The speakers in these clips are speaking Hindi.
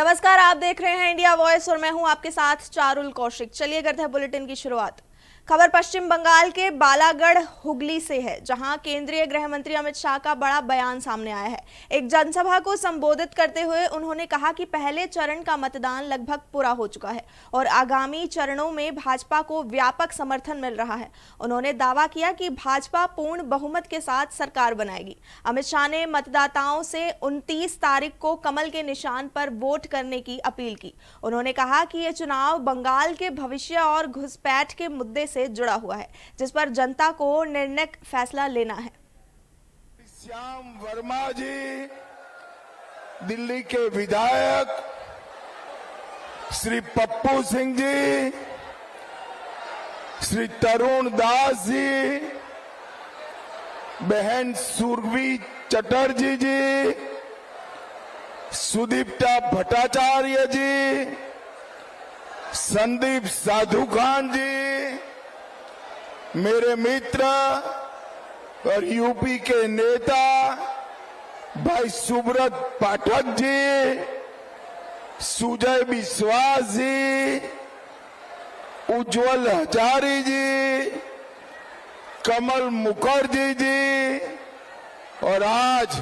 नमस्कार, आप देख रहे हैं इंडिया वॉइस और मैं हूं आपके साथ चारुल कौशिक। चलिए करते हैं बुलेटिन की शुरुआत। खबर पश्चिम बंगाल के बालागढ़ हुगली से है, जहां केंद्रीय गृह मंत्री अमित शाह का बड़ा बयान सामने आया है। एक जनसभा को संबोधित करते हुए उन्होंने कहा कि पहले चरण का मतदान लगभग पूरा हो चुका है और आगामी चरणों में भाजपा को व्यापक समर्थन मिल रहा है। उन्होंने दावा किया कि भाजपा पूर्ण बहुमत के साथ सरकार बनाएगी। अमित शाह ने मतदाताओं से 29 तारीख को कमल के निशान पर वोट करने की अपील की। उन्होंने कहा कि ये चुनाव बंगाल के भविष्य और घुसपैठ के मुद्दे से जुड़ा हुआ है, जिस पर जनता को निर्णायक फैसला लेना है। श्याम वर्मा जी, दिल्ली के विधायक श्री पप्पू सिंह जी, श्री तरुण दास जी, बहन सुरभि चटर्जी जी, सुदीप्ता भट्टाचार्य जी, संदीप साधु खान जी, मेरे मित्र और यूपी के नेता भाई सुब्रत पाठक जी, सुजय विश्वास जी, उज्जवल हजारी जी, कमल मुखर्जी जी, और आज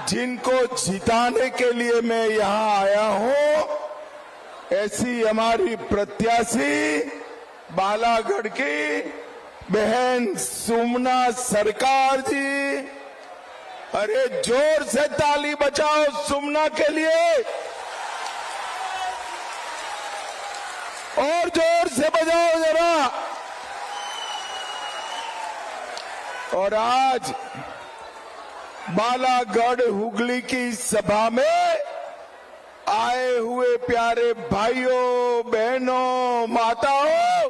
जिनको जिताने के लिए मैं यहां आया हूं, ऐसी हमारी प्रत्याशी बालागढ़ की बहन सुमना सरकार जी। अरे जोर से ताली बजाओ सुमना के लिए, और जोर से बजाओ जरा। और आज बालागढ़ हुगली की सभा में आए हुए प्यारे भाइयों, बहनों, माताओं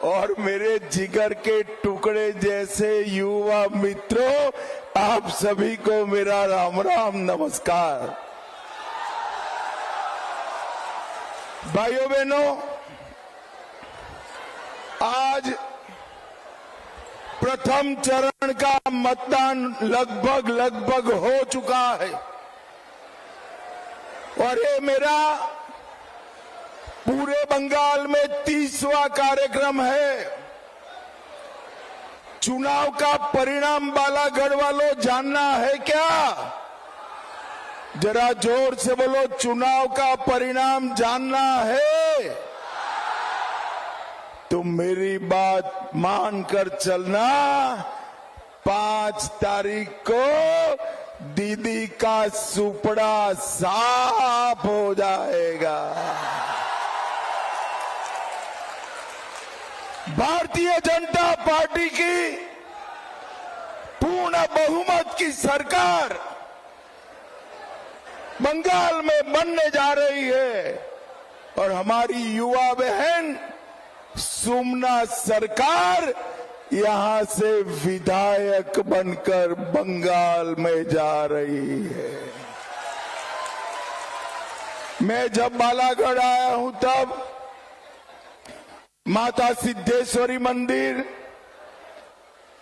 और मेरे जिगर के टुकड़े जैसे युवा मित्रों, आप सभी को मेरा राम राम नमस्कार। भाइयों बहनों, आज प्रथम चरण का मतदान लगभग हो चुका है और ये मेरा पूरे बंगाल में 30वां कार्यक्रम है। चुनाव का परिणाम बालागढ़ वालों जानना है क्या? जरा जोर से बोलो, चुनाव का परिणाम जानना है? तुम मेरी बात मानकर चलना। 5 तारीख को दीदी का सुपड़ा साफ हो जाएगा। भारतीय जनता पार्टी की पूर्ण बहुमत की सरकार बंगाल में बनने जा रही है और हमारी युवा बहन सुमना सरकार यहां से विधायक बनकर बंगाल में जा रही है। मैं जब बालागढ़ आया हूं तब माता सिद्धेश्वरी मंदिर,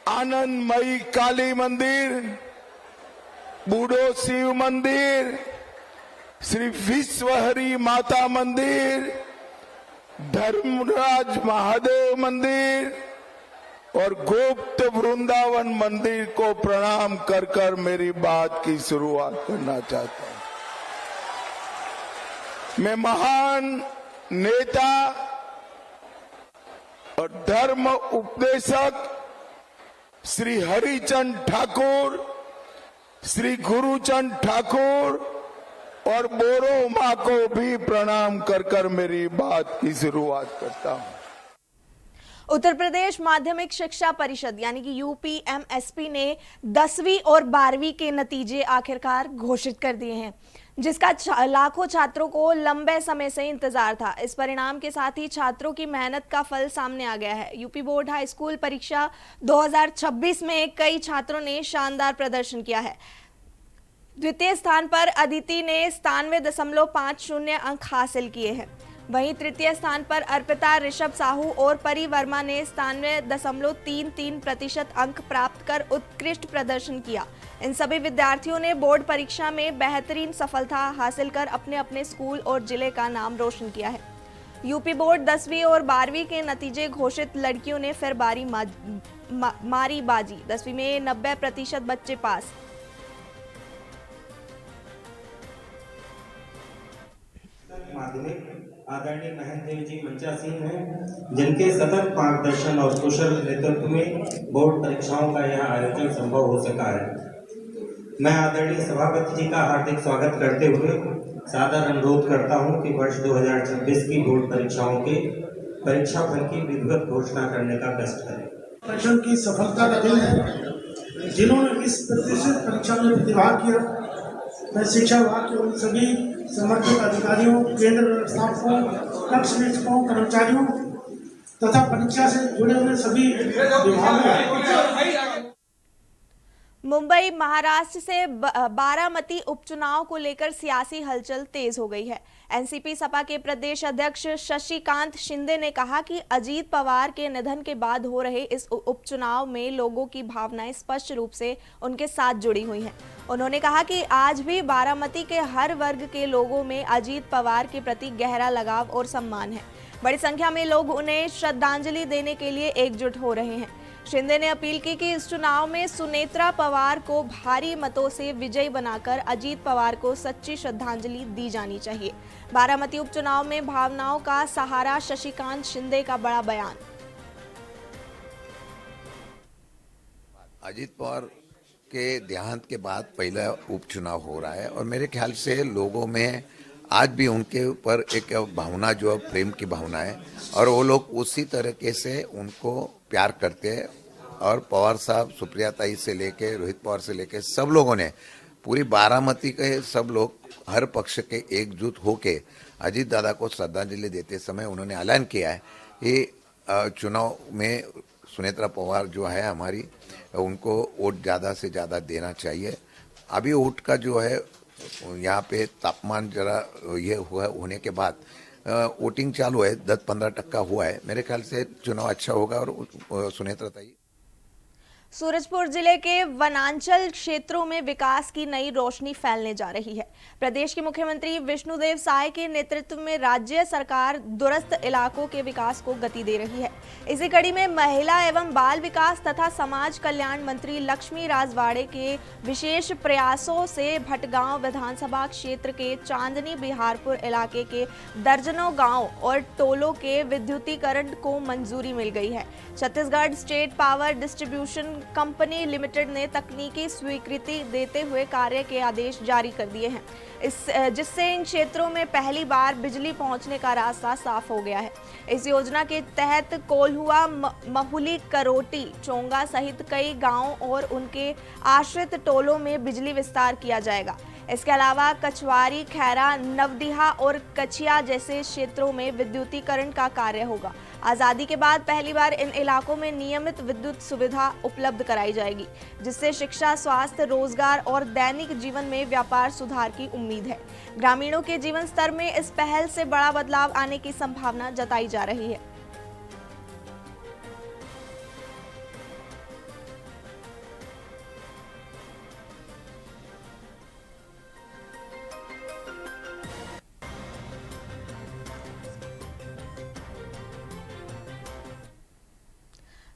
आनंदमयी काली मंदिर, बूढ़ो शिव मंदिर, श्री विश्वहरी माता मंदिर, धर्मराज महादेव मंदिर और गुप्त वृंदावन मंदिर को प्रणाम कर कर मेरी बात की शुरुआत करना चाहता हूं। मैं महान नेता और धर्म उपदेशक श्री हरिचंद ठाकुर, श्री गुरुचंद ठाकुर और बोरो माँ को भी प्रणाम कर कर मेरी बात की शुरुआत करता हूं। उत्तर प्रदेश माध्यमिक शिक्षा परिषद यानी कि यूपीएमएसपी ने 10वीं और 12वीं के नतीजे आखिरकार घोषित कर दिए हैं, जिसका लाखों छात्रों को लंबे समय से इंतजार था। इस परिणाम के साथ ही छात्रों की मेहनत का फल सामने आ गया है। यूपी बोर्ड हाई स्कूल परीक्षा 2026 में कई छात्रों ने शानदार प्रदर्शन किया है। द्वितीय स्थान पर अदिति ने 97.50 अंक हासिल किए हैं। वहीं तृतीय स्थान पर अर्पिता ऋषभ साहू और परी वर्मा ने 97.33% अंक प्राप्त कर उत्कृष्ट प्रदर्शन किया। इन सभी विद्यार्थियों ने बोर्ड परीक्षा में बेहतरीन सफलता हासिल कर अपने अपने स्कूल और जिले का नाम रोशन किया है। यूपी बोर्ड 10वीं और 12वीं के नतीजे घोषित, लड़कियों ने फिर मारी बाजी। 10वीं में 90% बच्चे पास। माध्यमिक आदरणीय महेंद्र देव जी मंचा सिंह हैं, जिनके सतत मार्गदर्शन और कुशल नेतृत्व में बोर्ड परीक्षाओं का यह आयोजन संभव हो सका है। मैं आदरणीय सभापति जी का हार्दिक स्वागत करते हुए सादर अनुरोध करता हूं कि वर्ष 2026 की बोर्ड परीक्षाओं के परीक्षाफल की विधिवत घोषणा करने का कष्ट करें। परीक्षा की सफलता का दिन है। जिन्होंने इस प्रतिष्ठित परीक्षा में प्रतिभाग किया, मैं शिक्षा विभाग के उन सभी समर्पित अधिकारियों, केंद्र व्यवस्थापकों, कक्ष निरीक्षकों, कर्मचारियों तथा परीक्षा से जुड़े हुए सभी विभागों। मुंबई महाराष्ट्र से बारामती उपचुनाव को लेकर सियासी हलचल तेज हो गई है। एनसीपी सपा के प्रदेश अध्यक्ष शशिकांत शिंदे ने कहा कि अजीत पवार के निधन के बाद हो रहे इस उपचुनाव में लोगों की भावनाएं स्पष्ट रूप से उनके साथ जुड़ी हुई हैं। उन्होंने कहा कि आज भी बारामती के हर वर्ग के लोगों में अजीत पवार के प्रति गहरा लगाव और सम्मान है। बड़ी संख्या में लोग उन्हें श्रद्धांजलि देने के लिए एकजुट हो रहे हैं। शिंदे ने अपील की कि इस चुनाव में सुनेत्रा पवार को भारी मतों से विजयी बनाकर अजीत पवार को सच्ची श्रद्धांजलि दी जानी चाहिए। बारामती उपचुनाव में भावनाओं का सहारा, शशिकांत शिंदे का बड़ा बयान। अजीत पवार के देहांत के बाद पहला उपचुनाव हो रहा है और मेरे ख्याल से लोगों में आज भी उनके ऊपर एक भावना जो है प्रेम की भावना है और वो लोग उसी तरीके से उनको प्यार करते हैं। और पवार साहब, सुप्रिया ताई से लेके रोहित पवार से लेके सब लोगों ने, पूरी बारामती के सब लोग हर पक्ष के एकजुट होके अजीत दादा को श्रद्धांजलि देते समय उन्होंने ऐलान किया है कि चुनाव में सुनेत्रा पवार जो है हमारी, उनको वोट ज़्यादा से ज़्यादा देना चाहिए। अभी वोट का जो है यहाँ पे तापमान जरा ये हुआ होने के बाद वोटिंग चालू है, 10-15% हुआ है। मेरे ख्याल से चुनाव अच्छा होगा और सुनेत्रा ताई। सूरजपुर जिले के वनांचल क्षेत्रों में विकास की नई रोशनी फैलने जा रही है। प्रदेश के मुख्यमंत्री विष्णुदेव साय के नेतृत्व में राज्य सरकार दूरस्थ इलाकों के विकास को गति दे रही है। इसी कड़ी में महिला एवं बाल विकास तथा समाज कल्याण मंत्री लक्ष्मी राजवाड़े के विशेष प्रयासों से भटगांव विधानसभा क्षेत्र के चांदनी बिहारपुर इलाके के दर्जनों गाँव और टोलों के विद्युतीकरण को मंजूरी मिल गई है। Chhattisgarh state power distribution company limited ने तकनीकी स्वीकृति देते हुए कार्य के आदेश जारी कर दिए हैं, जिससे इन क्षेत्रों में पहली बार बिजली पहुंचने का रास्ता साफ हो गया है। इस योजना के तहत कोल्हुआ, महुली, करोटी, चोंगा सहित कई गांवों और उनके आश्रित टोलों में बिजली विस्तार किया जाएगा। इसके अलावा कछवारी, खैरा, नवडिहा और कछिया जैसे क्षेत्रों में विद्युतीकरण का कार्य होगा। आज़ादी के बाद पहली बार इन इलाकों में नियमित विद्युत सुविधा उपलब्ध कराई जाएगी, जिससे शिक्षा, स्वास्थ्य, रोजगार और दैनिक जीवन में व्यापार सुधार की उम्मीद है। ग्रामीणों के जीवन स्तर में इस पहल से बड़ा बदलाव आने की संभावना जताई जा रही है।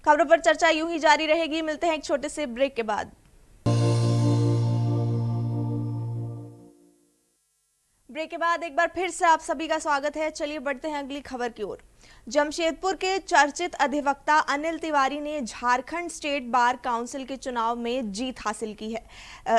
खबरों पर चर्चा यूं ही जारी रहेगी। मिलते हैं एक छोटे से ब्रेक के बाद। ब्रेक के बाद एक बार फिर से आप सभी का स्वागत है। चलिए बढ़ते हैं अगली खबर की ओर। जमशेदपुर के चर्चित अधिवक्ता अनिल तिवारी ने झारखंड स्टेट बार काउंसिल के चुनाव में जीत हासिल की है।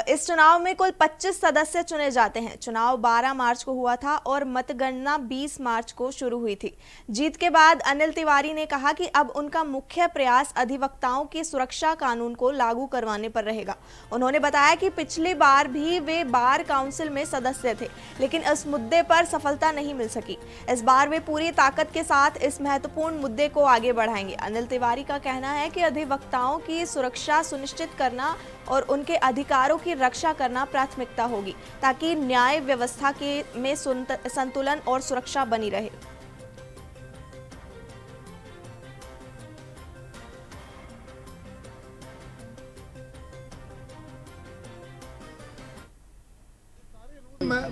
इस चुनाव में कुल 25 सदस्य चुने जाते हैं। चुनाव 12 मार्च को हुआ था और मतगणना 20 मार्च को शुरू हुई थी। जीत के बाद अनिल तिवारी ने कहा कि अब उनका मुख्य प्रयास अधिवक्ताओं की सुरक्षा कानून को लागू करवाने पर रहेगा। उन्होंने बताया कि पिछली बार भी वे बार काउंसिल में सदस्य थे, लेकिन इस मुद्दे पर सफलता नहीं मिल सकी। इस बार वे पूरी ताकत के साथ इस महत्वपूर्ण मुद्दे को आगे बढ़ाएंगे। अनिल तिवारी का कहना है कि अधिवक्ताओं की सुरक्षा सुनिश्चित करना और उनके अधिकारों की रक्षा करना प्राथमिकता होगी, ताकि न्याय व्यवस्था में संतुलन और सुरक्षा बनी रहे।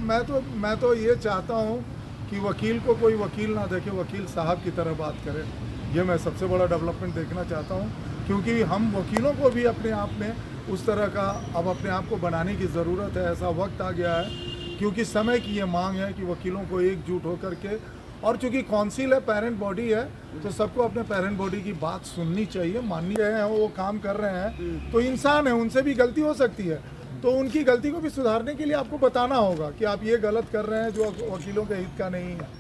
मैं तो ये चाहता हूँ कि वकील को कोई वकील ना देखे, वकील साहब की तरह बात करे। ये मैं सबसे बड़ा डेवलपमेंट देखना चाहता हूँ, क्योंकि हम वकीलों को भी अपने आप में उस तरह का अब अपने आप को बनाने की ज़रूरत है। ऐसा वक्त आ गया है, क्योंकि समय की ये मांग है कि वकीलों को एकजुट होकर के, और चूंकि काउंसिल है, पेरेंट बॉडी है, तो सबको अपने पेरेंट बॉडी की बात सुननी चाहिए, माननी है। वो काम कर रहे हैं तो इंसान है, उनसे भी गलती हो सकती है, तो उनकी गलती को भी सुधारने के लिए आपको बताना होगा कि आप ये गलत कर रहे हैं जो वकीलों के हित का नहीं है।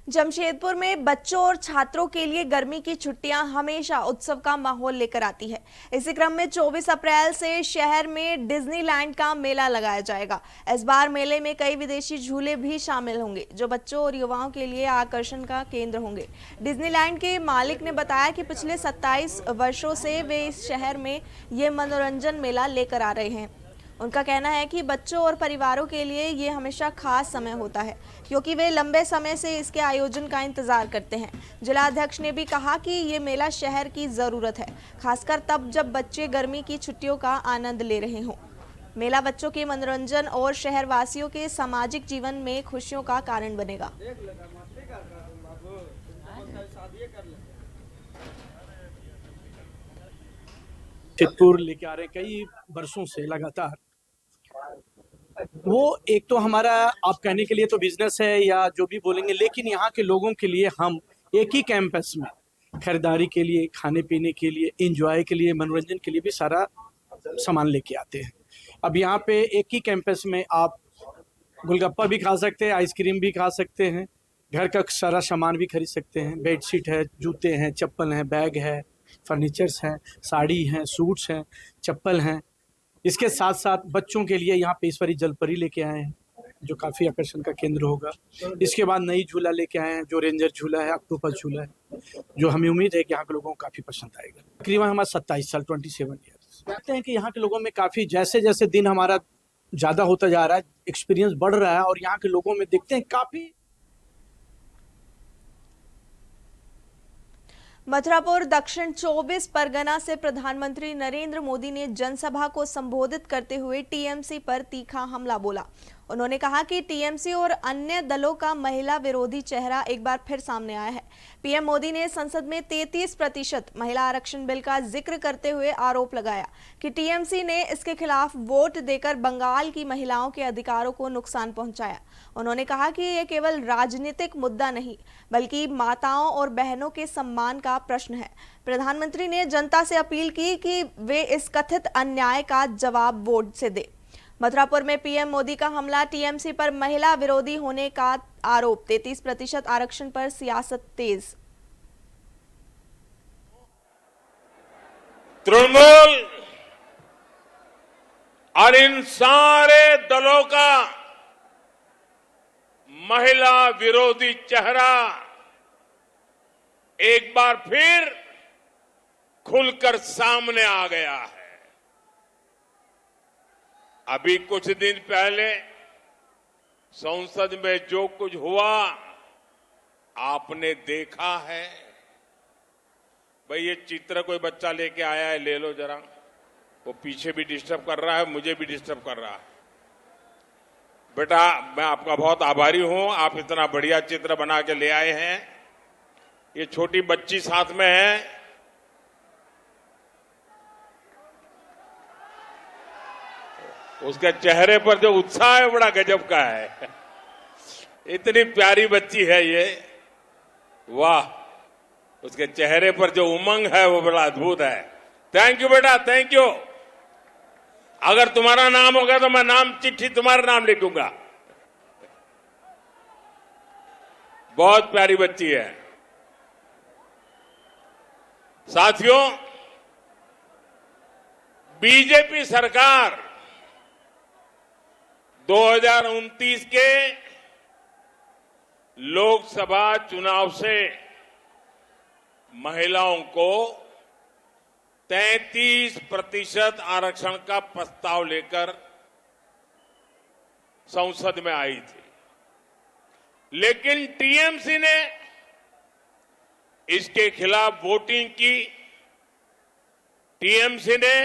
जमशेदपुर में बच्चों और छात्रों के लिए गर्मी की छुट्टियां हमेशा उत्सव का माहौल लेकर आती है। इसी क्रम में 24 अप्रैल से शहर में डिज्नीलैंड का मेला लगाया जाएगा। इस बार मेले में कई विदेशी झूले भी शामिल होंगे, जो बच्चों और युवाओं के लिए आकर्षण का केंद्र होंगे। डिज्नीलैंड के मालिक ने बताया कि पिछले 27 वर्षों से वे इस शहर में ये मनोरंजन मेला लेकर आ रहे हैं। उनका कहना है कि बच्चों और परिवारों के लिए ये हमेशा खास समय होता है, क्योंकि वे लंबे समय से इसके आयोजन का इंतजार करते हैं। जिला अध्यक्ष ने भी कहा कि ये मेला शहर की ज़रूरत है, खासकर तब जब बच्चे गर्मी की छुट्टियों का आनंद ले रहे हों। मेला बच्चों के मनोरंजन और शहरवासियों के सामाजिक जीवन में खुशियों का कारण बनेगा। चित्तूर लेके आ रहे कई वर्षों से लगातार। वो एक तो हमारा, आप कहने के लिए तो बिजनेस है या जो भी बोलेंगे, लेकिन यहाँ के लोगों के लिए हम एक ही कैंपस में खरीदारी के लिए, खाने पीने के लिए, एंजॉय के लिए, मनोरंजन के लिए भी सारा सामान लेके आते हैं। अब यहाँ पे एक ही कैंपस में आप गोलगप्पा भी खा सकते हैं, आइसक्रीम भी खा सकते हैं, घर का सारा सामान भी खरीद सकते हैं। बेडशीट है, जूते हैं, चप्पल हैं, बैग है, फर्नीचर्स हैं, साड़ी हैं, सूट्स हैं, चप्पल हैं। इसके साथ साथ बच्चों के लिए यहाँ पे ईश्वरी जलपरी लेके आए हैं, जो काफ़ी आकर्षण का केंद्र होगा। इसके बाद नई झूला लेके आए हैं, जो रेंजर झूला है, ऑक्टोपस झूला है, जो हमें उम्मीद है कि यहाँ के लोगों को काफ़ी पसंद आएगा। तकरीबन हमारा 27 साल, 27 ईयर्स। कहते हैं कि यहाँ के लोगों में काफ़ी, जैसे जैसे दिन हमारा ज़्यादा होता जा रहा है, एक्सपीरियंस बढ़ रहा है, और यहाँ के लोगों में देखते हैं काफ़ी। मथुरापुर दक्षिण 24 परगना से प्रधानमंत्री नरेंद्र मोदी ने जनसभा को संबोधित करते हुए टीएमसी पर तीखा हमला बोला। उन्होंने कहा कि टीएमसी और अन्य दलों का महिला विरोधी चेहरा एक बार फिर सामने आया है। पीएम मोदी ने संसद में 33% महिला आरक्षण बिल का जिक्र करते हुए आरोप लगाया कि टीएमसी ने इसके खिलाफ वोट देकर बंगाल की महिलाओं के अधिकारों को नुकसान पहुंचाया। उन्होंने कहा कि यह केवल राजनीतिक मुद्दा नहीं, बल्कि माताओं और बहनों के सम्मान का प्रश्न है। प्रधानमंत्री ने जनता से अपील की कि वे इस कथित अन्याय का जवाब वोट से दे। मथुरापुर में पीएम मोदी का हमला, टीएमसी पर महिला विरोधी होने का आरोप, 33% आरक्षण पर सियासत तेज। तृणमूल और इन सारे दलों का महिला विरोधी चेहरा एक बार फिर खुलकर सामने आ गया है। अभी कुछ दिन पहले संसद में जो कुछ हुआ आपने देखा है। भाई ये चित्र कोई बच्चा लेके आया है, ले लो जरा। वो पीछे भी डिस्टर्ब कर रहा है, मुझे भी डिस्टर्ब कर रहा है। बेटा मैं आपका बहुत आभारी हूं, आप इतना बढ़िया चित्र बना के ले आए हैं। ये छोटी बच्ची साथ में है, उसके चेहरे पर जो उत्साह है बड़ा गजब का है। इतनी प्यारी बच्ची है ये, वाह। उसके चेहरे पर जो उमंग है वो बड़ा अद्भुत है। थैंक यू बेटा, थैंक यू। अगर तुम्हारा नाम होगा तो मैं नाम चिट्ठी तुम्हारा नाम लिखूंगा। बहुत प्यारी बच्ची है। साथियों, बीजेपी सरकार 2029 के लोकसभा चुनाव से महिलाओं को 33% आरक्षण का प्रस्ताव लेकर संसद में आई थी, लेकिन टीएमसी ने इसके खिलाफ वोटिंग की। टीएमसी ने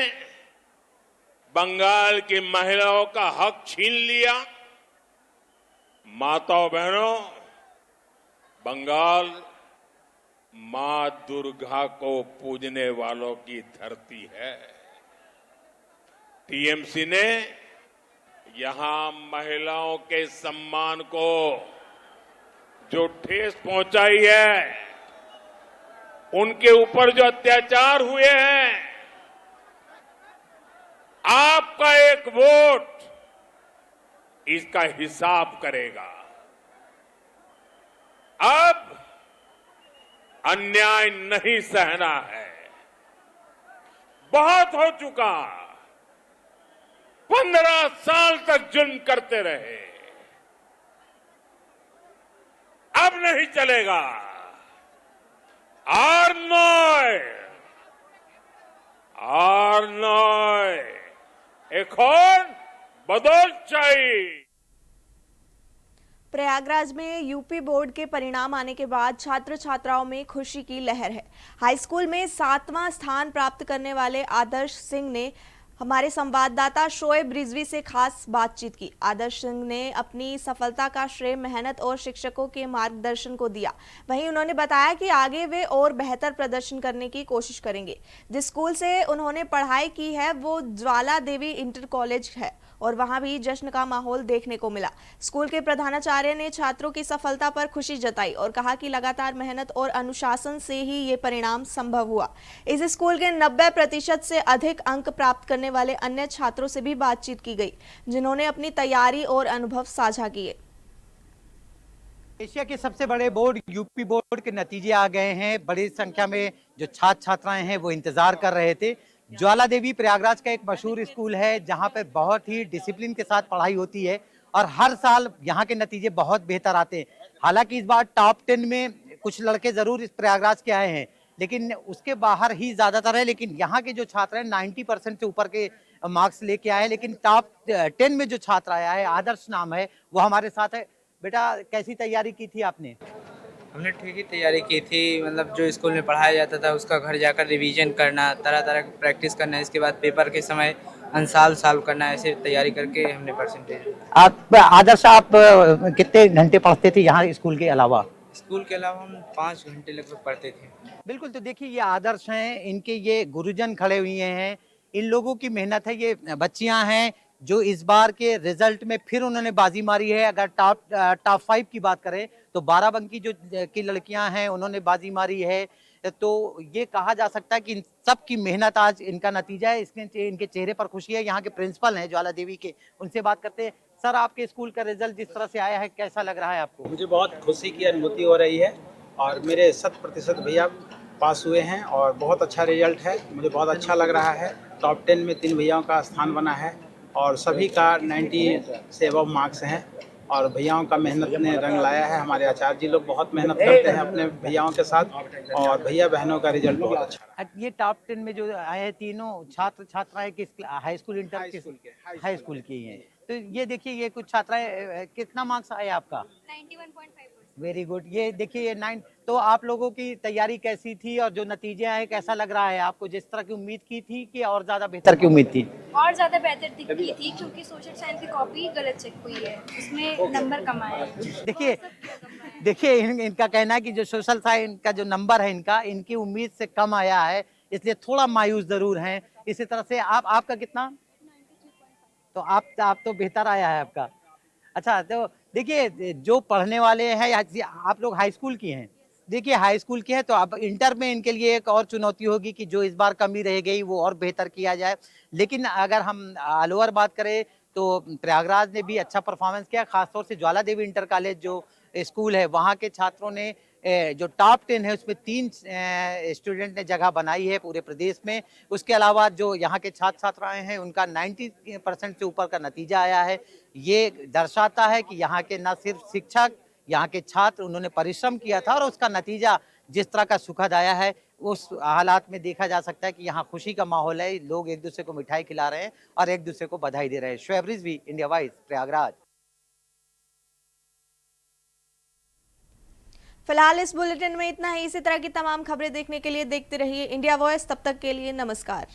बंगाल की महिलाओं का हक छीन लिया। माताओं बहनों, बंगाल मां दुर्गा को पूजने वालों की धरती है। टीएमसी ने यहां महिलाओं के सम्मान को जो ठेस पहुंचाई है, उनके ऊपर जो अत्याचार हुए हैं, आपका एक वोट इसका हिसाब करेगा। अब अन्याय नहीं सहना है, बहुत हो चुका। 15 साल तक जुल्म करते रहे, अब नहीं चलेगा। आर एक और बदौल चाहिए। प्रयागराज में यूपी बोर्ड के परिणाम आने के बाद छात्र छात्राओं में खुशी की लहर है। हाई स्कूल में 7वां स्थान प्राप्त करने वाले आदर्श सिंह ने हमारे संवाददाता शोएब रिजवी से खास बातचीत की। आदर्श सिंह ने अपनी सफलता का श्रेय मेहनत और शिक्षकों के मार्गदर्शन को दिया। वहीं उन्होंने बताया कि आगे वे और बेहतर प्रदर्शन करने की कोशिश करेंगे। जिस स्कूल से उन्होंने पढ़ाई की है वो ज्वाला देवी इंटर कॉलेज है और वहां भी जश्न का माहौल देखने को मिला। स्कूल के प्रधानाचार्य ने छात्रों की सफलता पर खुशी जताई और कहा कि लगातार मेहनत और अनुशासन से ही ये परिणाम संभव हुआ। इस स्कूल के 90% से अधिक अंक प्राप्त करने वाले अन्य छात्रों से भी बातचीत की गई, जिन्होंने अपनी तैयारी और अनुभव साझा किए। एशिया के सबसे बड़े बोर्ड यूपी बोर्ड के नतीजे आ गए हैं। बड़ी संख्या में जो छात्र छात्राएं हैं वो इंतजार कर रहे थे। ज्वाला देवी प्रयागराज का एक मशहूर स्कूल है जहां पर बहुत ही डिसिप्लिन के साथ पढ़ाई होती है और हर साल यहां के नतीजे बहुत बेहतर आते हैं। हालांकि इस बार टॉप 10 में कुछ लड़के जरूर इस प्रयागराज के आए हैं, लेकिन उसके बाहर ही ज्यादातर है। लेकिन यहाँ के जो छात्र हैं 90% से ऊपर के मार्क्स लेके आए हैं। लेकिन टॉप 10 में जो छात्र आया है, आदर्श नाम है, वो हमारे साथ है। बेटा, कैसी तैयारी की थी आपने? हमने ठीक ही तैयारी की थी। मतलब जो स्कूल में पढ़ाया जाता था उसका घर जाकर रिवीजन करना, तरह तरह की प्रैक्टिस करना, इसके बाद पेपर के समय आंसर सॉल्व करना, ऐसे तैयारी करके हमने परसेंटेज। आप आदर्श, आप कितने घंटे पढ़ते थे यहाँ स्कूल के अलावा? स्कूल के अलावा हम 5 घंटे लगभग पढ़ते थे। बिल्कुल। तो देखिए, ये आदर्श हैं, इनके ये गुरुजन खड़े हुए हैं, इन लोगों की मेहनत है। ये बच्चियां हैं जो इस बार के रिजल्ट में फिर उन्होंने बाजी मारी है। अगर टॉप 5 की बात करें तो बाराबंकी की लड़कियां हैं, उन्होंने बाजी मारी है। तो ये कहा जा सकता है कि इन सब की मेहनत आज इनका नतीजा है। इनके चेहरे पर खुशी है। यहाँ के प्रिंसिपल हैं ज्वाला देवी के, उनसे बात करते हैं। सर, आपके स्कूल का रिजल्ट जिस तरह से आया है, कैसा लग रहा है आपको? मुझे बहुत खुशी की अनुभूति हो रही है और मेरे 100% भैया पास हुए हैं और बहुत अच्छा रिजल्ट है। मुझे बहुत अच्छा लग रहा है। टॉप 10 में 3 भैयाओं का स्थान बना है और सभी का 90 से अबव मार्क्स हैं और भैयाओं का मेहनत ने रंग लाया है। हमारे आचार्य जी लोग बहुत मेहनत करते हैं अपने भैयाओं के साथ और भैया बहनों का रिजल्ट बहुत अच्छा रहा। ये टॉप 10 में जो आए हैं तीनों छात्र छात्राएं किस high school inter high school की हैं। तो ये देखिए, ये कुछ छात्राएं, कितना मार्क्स आया आपका? 91.5%। Very good. ये देखिए, ये 9। तो आप लोगों की तैयारी कैसी थी और जो नतीजे आए कैसा लग रहा है आपको? जिस तरह की उम्मीद की थी कि और ज्यादा बेहतर की उम्मीद थी? और ज्यादा बेहतर दिखती थी क्योंकि सोशल साइंस की कॉपी गलत चेक हुई है, उसमें नंबर कम आए। देखिए इनका कहना है कि जो सोशल साइंस का जो नंबर है इनकी उम्मीद से कम आया है, इसलिए थोड़ा मायूस जरूर हैं। इसी तरह से आपका कितना? तो आप तो बेहतर आया है आपका। अच्छा, तो देखिए, जो पढ़ने वाले हैं, आप लोग हाई स्कूल की हैं, देखिए हाई स्कूल की है तो अब इंटर में इनके लिए एक और चुनौती होगी कि जो इस बार कमी रह गई वो और बेहतर किया जाए। लेकिन अगर हम ऑल ओवर बात करें तो प्रयागराज ने भी अच्छा परफॉर्मेंस किया। खासतौर से ज्वाला देवी इंटर कॉलेज जो स्कूल है, वहाँ के छात्रों ने जो टॉप 10 है उसमें 3 स्टूडेंट ने जगह बनाई है पूरे प्रदेश में। उसके अलावा जो यहाँ के छात्र छात्राएं हैं उनका 90% से ऊपर का नतीजा आया है। ये दर्शाता है कि यहाँ के न सिर्फ शिक्षक, यहाँ के छात्र, उन्होंने परिश्रम किया था और उसका नतीजा जिस तरह का सुखद आया है, उस हालात में देखा जा सकता है कि यहाँ खुशी का माहौल है। लोग एक दूसरे को मिठाई खिला रहे हैं और एक दूसरे को बधाई दे रहे हैं। Shoaib Rizvi, India voice, Prayagraj. फिलहाल इस बुलेटिन में इतना ही। इसी तरह की तमाम खबरें देखने के लिए देखते रहिए इंडिया वॉइस। तब तक के लिए नमस्कार।